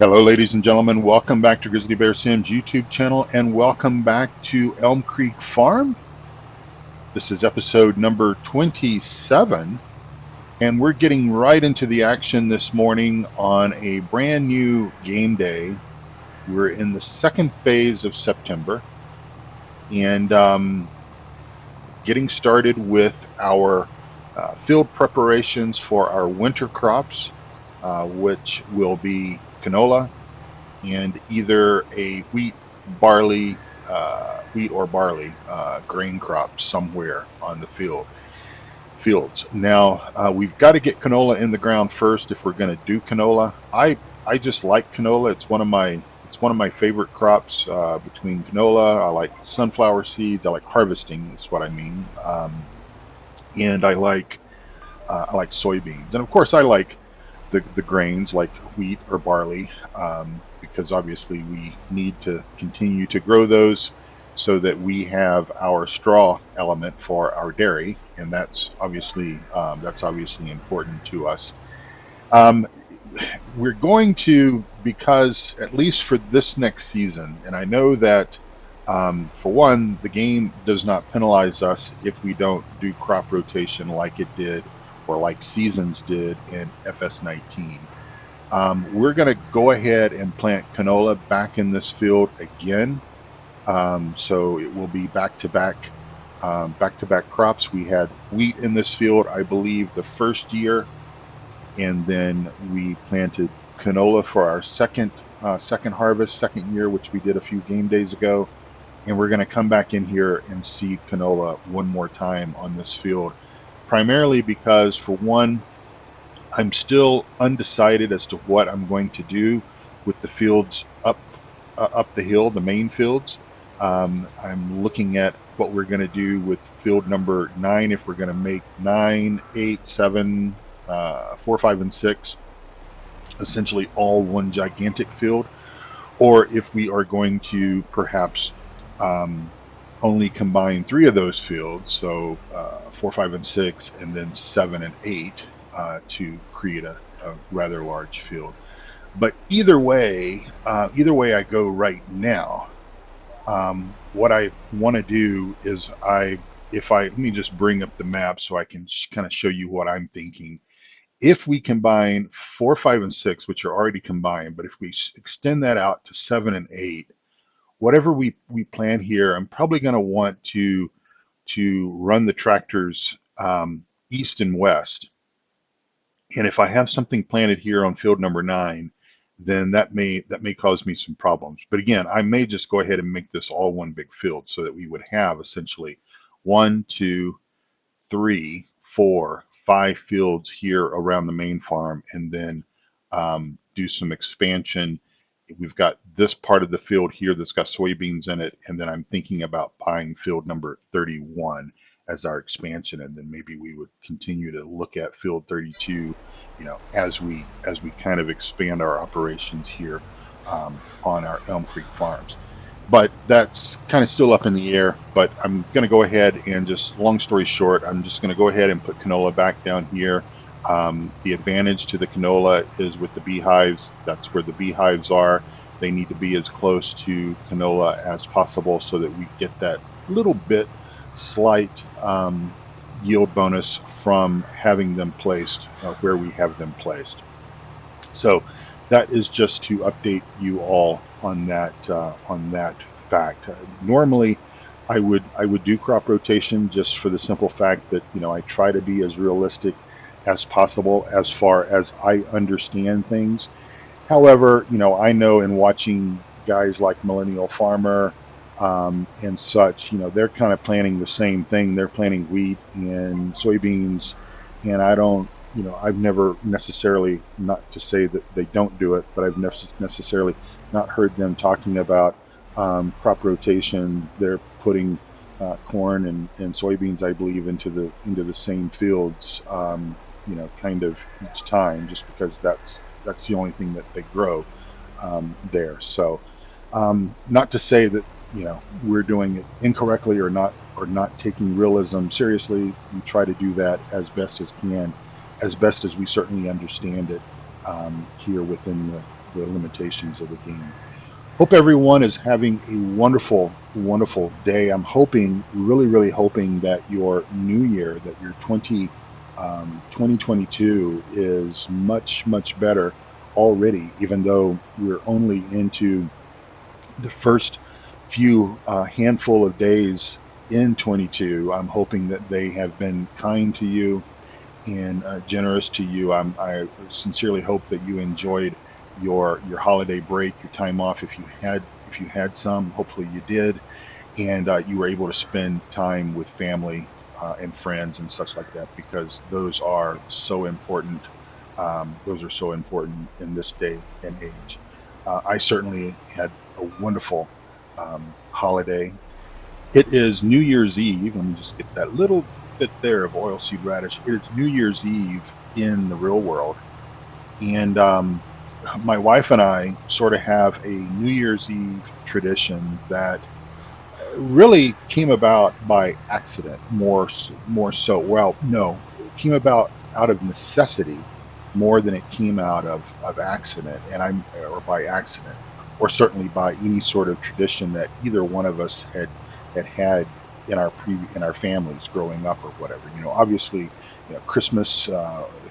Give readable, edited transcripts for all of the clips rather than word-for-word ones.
Hello, ladies and gentlemen. Welcome back to Grizzly Bear Sim's YouTube channel, and welcome back to Elm Creek Farm. This is episode number 27, and we're getting right into the action this morning on a brand new game day. We're in the second phase of September, and getting started with our field preparations for our winter crops, which will be canola and either a wheat or barley grain crop somewhere on the fields. Now we've got to get canola in the ground first if we're going to do canola. I just like canola. It's one of my favorite crops. Between canola, I like sunflower seeds. I like harvesting. Is what I mean. And I like soybeans, and of course I like the grains like wheat or barley, because obviously we need to continue to grow those so that we have our straw element for our dairy, and that's obviously important to us. Um, we're going to, because at least for this next season, and I know that for one, the game does not penalize us if we don't do crop rotation like it did or like Seasons did in FS19. We're going to go ahead and plant canola back in this field again. So it will be back-to-back crops. We had wheat in this field, I believe, the first year, and then we planted canola for our second harvest, second year, which we did a few game days ago. And we're going to come back in here and seed canola one more time on this field, primarily because, for one, I'm still undecided as to what I'm going to do with the fields up the hill, the main fields. I'm looking at what we're going to do with field number 9, if we're going to make 9, 8, 7, 4, 5, and 6 essentially all one gigantic field, or if we are going to perhaps um, only combine 3 of those fields, so 4, 5, and 6, and then 7 and 8, to create a rather large field. But either way I go right now, what I want to do is if I let me just bring up the map so I can kind of show you what I'm thinking. If we combine 4, 5, and 6, which are already combined, but if we extend that out to 7 and 8, whatever we plan here, I'm probably going to want to run the tractors east and west. And if I have something planted here on field number 9, then that may cause me some problems. But again, I may just go ahead and make this all one big field so that we would have essentially 1, 2, 3, 4, 5 fields here around the main farm, and then do some expansion. We've got this part of the field here that's got soybeans in it, and then I'm thinking about buying field number 31 as our expansion, and then maybe we would continue to look at field 32, as we kind of expand our operations here on our Elm Creek farms. But that's kind of still up in the air. But I'm going to go ahead and, just long story short, I'm just going to go ahead and put canola back down here. The advantage to the canola is with the beehives. That's where the beehives are. They need to be as close to canola as possible so that we get that little bit slight yield bonus from having them placed where we have them placed. So that is just to update you all on that fact. Normally, I would do crop rotation just for the simple fact that I try to be as realistic as possible as far as I understand things. However, I know in watching guys like Millennial Farmer and such, they're kind of planning the same thing. They're planting wheat and soybeans, and I've never necessarily, not to say that they don't do it, but I've necessarily not heard them talking about crop rotation. They're putting corn and soybeans, I believe, into the same fields, kind of each time, just because that's the only thing that they grow there. So, not to say that we're doing it incorrectly or not taking realism seriously. We try to do that as best as we certainly understand it here within the limitations of the game. Hope everyone is having a wonderful, wonderful day. I'm hoping, really, really hoping that your new year, that your 2022 is much, much better already, even though we're only into the first few handful of days in 22. I'm hoping that they have been kind to you and generous to you. I sincerely hope that you enjoyed your holiday break, your time off. If you had some, hopefully you did, and you were able to spend time with family and friends and such like that, because those are so important. Those are so important in this day and age. I certainly had a wonderful holiday. It is New Year's Eve. Let me just get that little bit there of oilseed radish. It is New Year's Eve in the real world. And my wife and I sort of have a New Year's Eve tradition that really came about by accident, more so. Well, no, it came about out of necessity more than it came out of accident, and I'm or by accident, or certainly by any sort of tradition that either one of us had in our families growing up or whatever. Obviously, Christmas,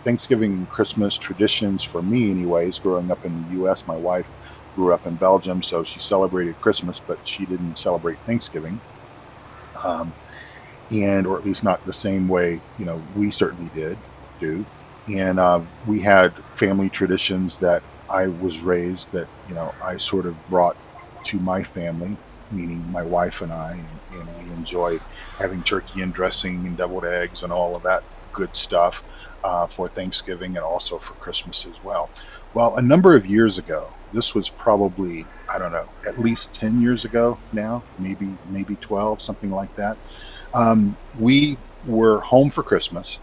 Thanksgiving, and Christmas traditions for me, anyways. Growing up in the U.S., my wife grew up in Belgium, so she celebrated Christmas, but she didn't celebrate Thanksgiving, um, and or at least not the same way we certainly do. And we had family traditions that I was raised that I sort of brought to my family, meaning my wife and I, and we enjoy having turkey and dressing and deviled eggs and all of that good stuff for Thanksgiving and also for Christmas as well. Well, a number of years ago, this was probably, I don't know, at least 10 years ago now, maybe 12, something like that. We were home for Christmas.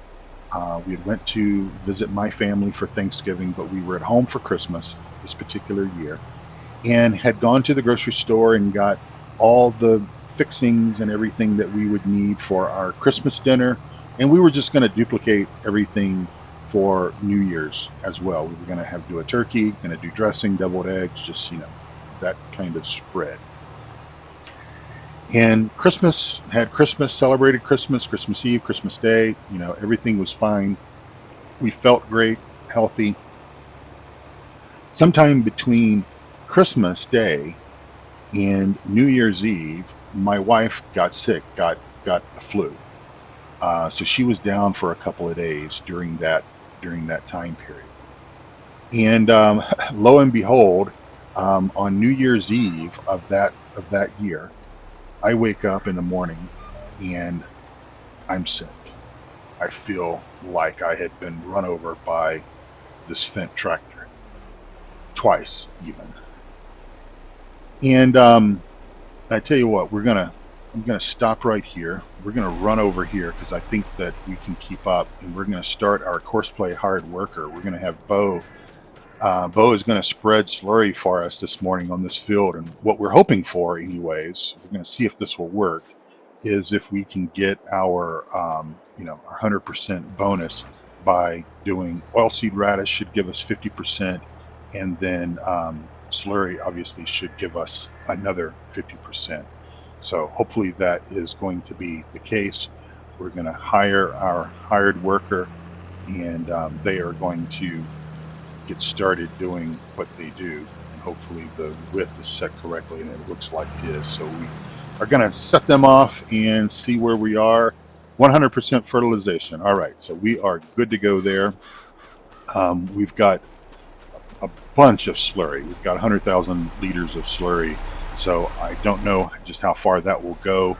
We had went to visit my family for Thanksgiving, but we were at home for Christmas this particular year, and had gone to the grocery store and got all the fixings and everything that we would need for our Christmas dinner. And we were just going to duplicate everything for New Year's as well. We were going to have do a turkey, going to do dressing, deviled eggs, just that kind of spread. And Christmas, celebrated Christmas, Christmas Eve, Christmas Day. Everything was fine. We felt great, healthy. Sometime between Christmas Day and New Year's Eve, my wife got sick, got the flu. So she was down for a couple of days during that time period. And lo and behold, on New Year's Eve of that year, I wake up in the morning and I'm sick. I feel like I had been run over by this Fendt tractor twice, even. And I tell you what, I'm gonna stop right here. We're gonna run over here because I think that we can keep up, and we're gonna start our courseplay hard worker. We're gonna have Bo. Bo is going to spread slurry for us this morning on this field, and what we're hoping for, anyways, we're going to see if this will work, is if we can get our 100% bonus by doing oilseed radish should give us 50%, and then slurry obviously should give us another 50%. So hopefully that is going to be the case. We're going to hire our hired worker, and they are going to get started doing what they do, and hopefully the width is set correctly, and it looks like it is. So we are going to set them off and see where we are. 100% fertilization. All right, so we are good to go there. We've got a bunch of slurry. We've got 100,000 liters of slurry. So I don't know just how far that will go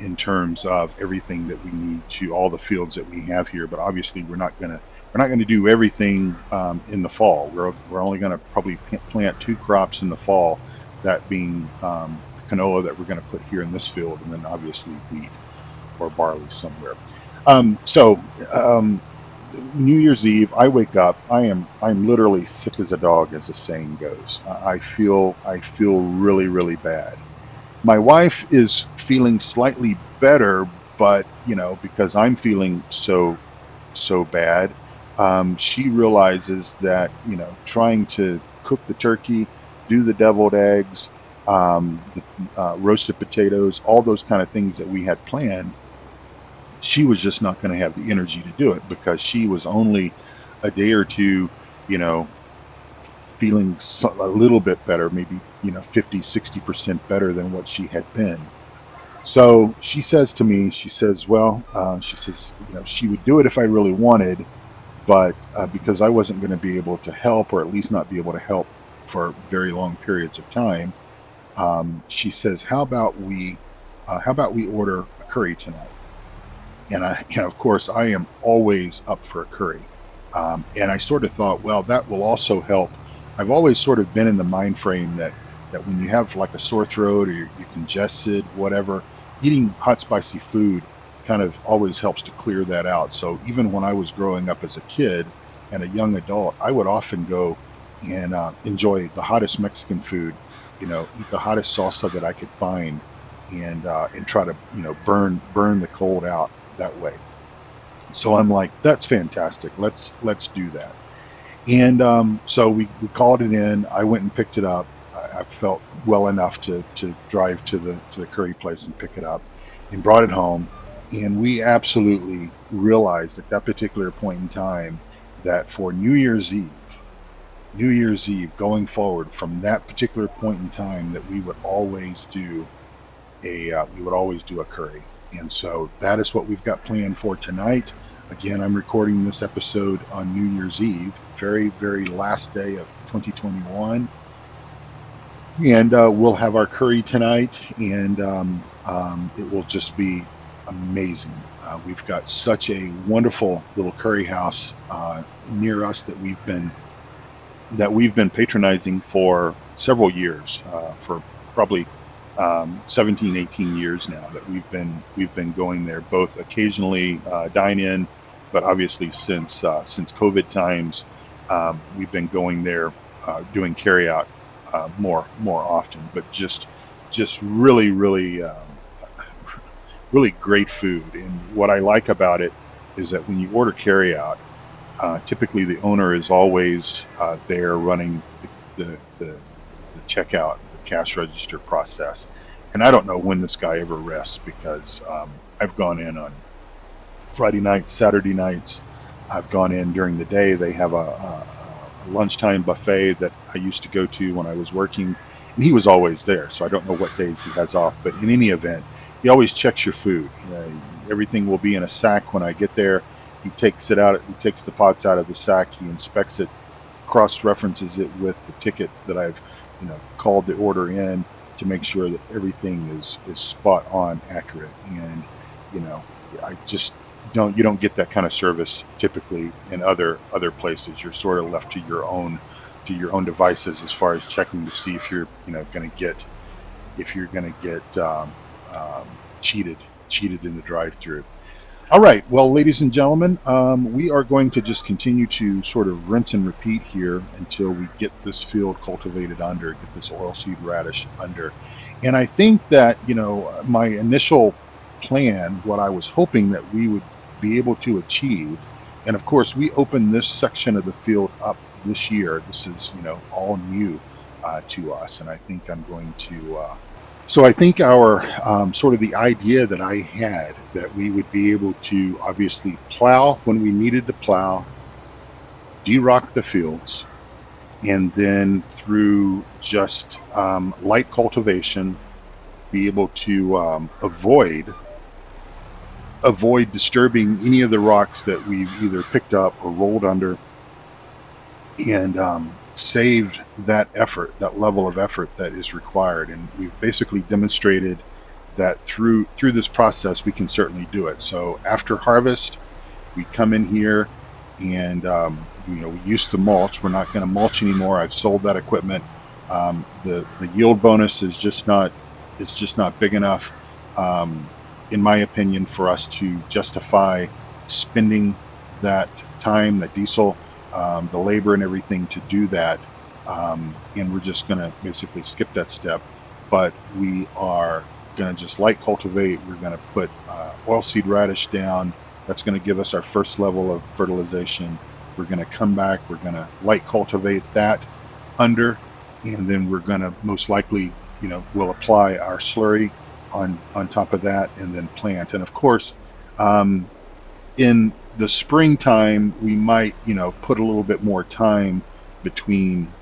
in terms of everything that we need to all the fields that we have here. But obviously, we're not going to do everything in the fall. We're only going to probably plant two crops in the fall, that being canola that we're going to put here in this field, and then obviously wheat or barley somewhere. So New Year's Eve, I wake up. I'm literally sick as a dog, as the saying goes. I feel really, really bad. My wife is feeling slightly better, but because I'm feeling so bad, she realizes that trying to cook the turkey, do the deviled eggs, the roasted potatoes, all those kind of things that we had planned. She was just not going to have the energy to do it because she was only a day or two, you know, feeling a little bit better, maybe, 50, 60% better than what she had been. So she says to me, she says, well, she says, she would do it if I really wanted, but because I wasn't going to be able to help, or at least not be able to help for very long periods of time, she says, how about we order a curry tonight? And of course, I am always up for a curry. And I sort of thought, well, that will also help. I've always sort of been in the mind frame that when you have like a sore throat or you're congested, whatever, eating hot, spicy food kind of always helps to clear that out. So even when I was growing up as a kid and a young adult, I would often go and enjoy the hottest Mexican food, eat the hottest salsa that I could find, and try to burn the cold out that way. So I'm like, that's fantastic. Let's do that. And so we called it in. I went and picked it up. I felt well enough to drive to the curry place and pick it up, and brought it home. And we absolutely realized at that particular point in time that for New Year's Eve going forward from that particular point in time, that we would always do a curry. And so that is what we've got planned for tonight. Again, I'm recording this episode on New Year's Eve, very, very last day of 2021. And we'll have our curry tonight, and it will just be amazing. We've got such a wonderful little curry house near us that we've been patronizing for several years, for probably 17, 18 years now that we've been going there, both occasionally dine in, but obviously since COVID times, we've been going there doing carry out more often. But just really, really, really great food. And what I like about it is that when you order carry out, typically the owner is always there running the checkout, the cash register process. And I don't know when this guy ever rests, because I've gone in on Friday nights, Saturday nights. I've gone in during the day. They have a lunchtime buffet that I used to go to when I was working, and he was always there. So I don't know what days he has off, but in any event, he always checks your food. Everything will be in a sack when I get there. He takes it out. He takes the pots out of the sack. He inspects it, cross-references it with the ticket that I've, called the order in, to make sure that everything is spot on, accurate. And I just you don't get that kind of service typically in other places. You're sort of left to your own devices as far as checking to see if you're going to get cheated in the drive-through. All right, well, ladies and gentlemen, we are going to just continue to sort of rinse and repeat here until we get this field cultivated under, get this oilseed radish under. And I think that, my initial plan, what I was hoping that we would be able to achieve, and of course, we opened this section of the field up this year. This is, all new to us, and I think I'm going to so I think our sort of the idea that I had, that we would be able to obviously plow when we needed to plow, de-rock the fields, and then through just light cultivation, be able to avoid disturbing any of the rocks that we've either picked up or rolled under, and saved that effort, that level of effort that is required. And we've basically demonstrated that through this process we can certainly do it. So after harvest, we come in here, and we used to mulch. We're not going to mulch anymore. I've sold that equipment. The yield bonus is just not big enough, in my opinion, for us to justify spending that time, that diesel, the labor and everything to do that. And we're just going to basically skip that step. But we are going to just light cultivate. We're going to put oilseed radish down. That's going to give us our first level of fertilization. We're going to come back. We're going to light cultivate that. under, and then we're going to most likely, we'll apply our slurry on top of that and then plant. And of course, um, in the springtime, we might, put a little bit more time between,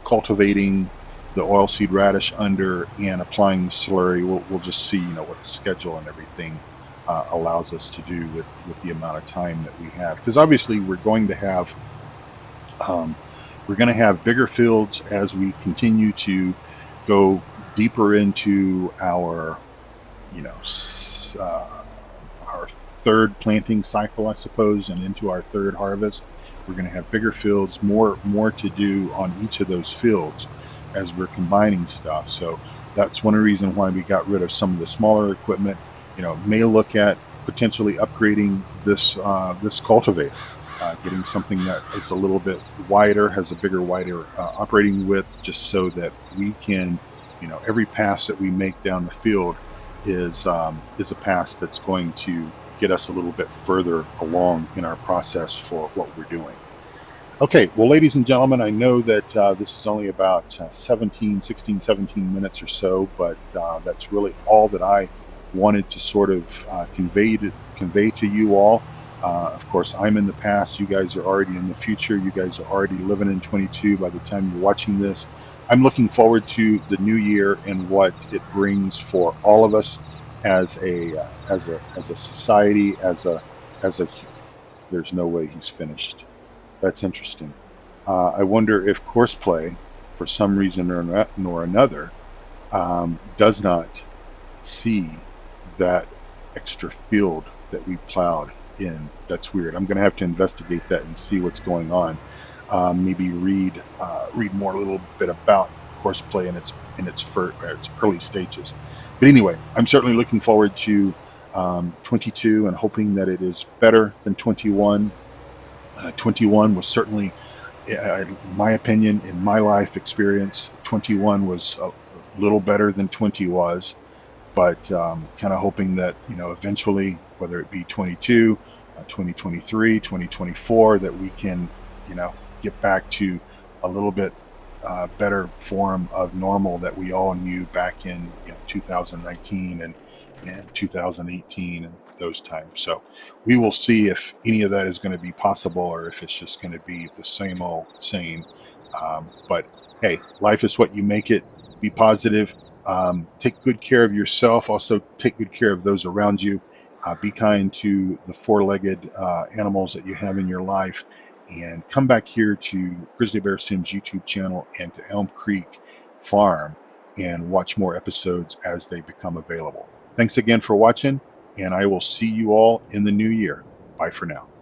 cultivating the oilseed radish under and applying the slurry. We'll just see, what the schedule and everything allows us to do with the amount of time that we have. Because obviously, um, we're going to have bigger fields as we continue to go deeper into our, you know, our third planting cycle, I suppose, and into our third harvest. We're going to have bigger fields, more to do on each of those fields as we're combining stuff. So that's one reason why we got rid of some of the smaller equipment. May look at potentially upgrading this cultivator, getting something that is a little bit wider, has a wider operating width, just so that we can, every pass that we make down the field is a pass that's going to get us a little bit further along in our process for what we're doing. Okay, well, ladies and gentlemen, I know that this is only about 17 minutes or so, but that's really all that I wanted to sort of convey to you all. Of course, I'm in the past. You guys are already in the future. You guys are already living in 22 by the time you're watching this. I'm looking forward to the new year and what it brings for all of us as a society, as a. There's no way he's finished. That's interesting. I wonder if courseplay, for some reason or another, does not see that extra field that we plowed in. That's weird. I'm going to have to investigate that and see what's going on. Maybe read more a little bit about courseplay its early stages. But anyway, I'm certainly looking forward to 22 and hoping that it is better than 21. 21 was certainly, in my opinion, in my life experience, 21 was a little better than 20 was, but kind of hoping that, eventually, whether it be 22, 2023, 2024, that we can, get back to a little bit better form of normal that we all knew back in 2019 and 2018 and those times. So we will see if any of that is going to be possible or if it's just going to be the same old same. But hey, life is what you make it. Be positive. Take good care of yourself. Also, take good care of those around you. Be kind to the four-legged animals that you have in your life. And come back here to Grizzly Bear Sims YouTube channel and to Elm Creek Farm and watch more episodes as they become available. Thanks again for watching, and I will see you all in the new year. Bye for now.